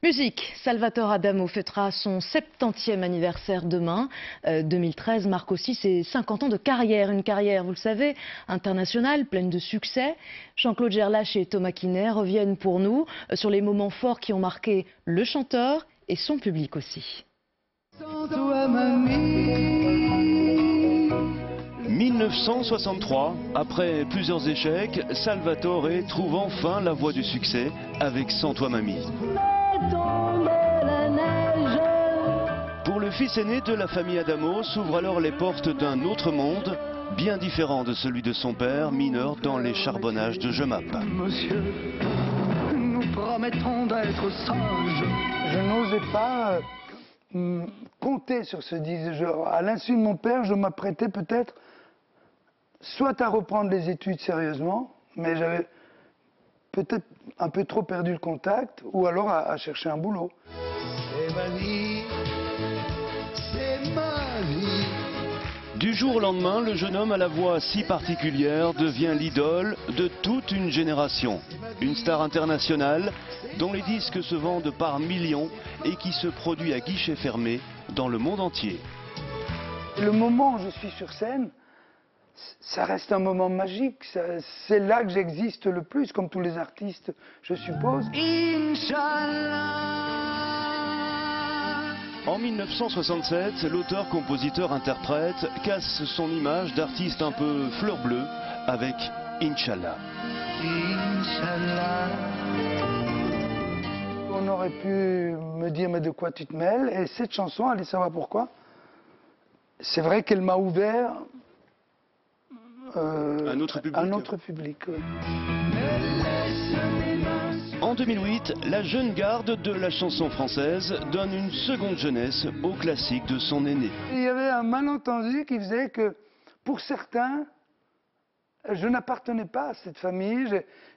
Musique, Salvatore Adamo fêtera son 70e anniversaire demain. 2013 marque aussi ses 50 ans de carrière. Une carrière, vous le savez, internationale, pleine de succès. Jean-Claude Gerlache et Thomas Kienner reviennent pour nous sur les moments forts qui ont marqué le chanteur et son public aussi. 1963, après plusieurs échecs, Salvatore trouve enfin la voie du succès avec Sans toi mamie. Pour le fils aîné de la famille Adamo s'ouvrent alors les portes d'un autre monde, bien différent de celui de son père, mineur dans les charbonnages de Jemap. Monsieur, nous promettons d'être sages. Je n'osais pas compter sur ce disque. À l'insu de mon père, je m'apprêtais peut-être soit à reprendre les études sérieusement, mais j'avais peut-être un peu trop perdu le contact, ou alors à chercher un boulot. C'est ma vie, c'est ma vie. Du jour au lendemain, le jeune homme à la voix si particulière devient l'idole de toute une génération. Une star internationale dont les disques se vendent par millions et qui se produit à guichet fermé dans le monde entier. Le moment où je suis sur scène, ça reste un moment magique. C'est là que j'existe le plus, comme tous les artistes, je suppose. Inch'Allah. En 1967, l'auteur-compositeur-interprète casse son image d'artiste un peu fleur bleue avec Inch'Allah. Inch'Allah. On aurait pu me dire, mais de quoi tu te mêles? Et cette chanson, allez savoir pourquoi. C'est vrai qu'elle m'a ouvert un autre public. Oui. En 2008, la jeune garde de la chanson française donne une seconde jeunesse au classique de son aîné. Il y avait un malentendu qui faisait que, pour certains, je n'appartenais pas à cette famille.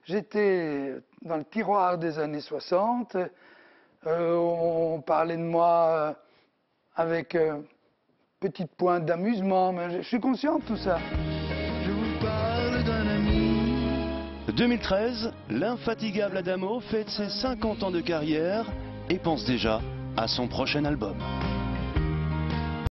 J'étais dans le tiroir des années 60. On parlait de moi avec petite pointe d'amusement, mais je suis conscient de tout ça. Je vous parle d'un ami. 2013, l'infatigable Adamo fête ses 50 ans de carrière et pense déjà à son prochain album.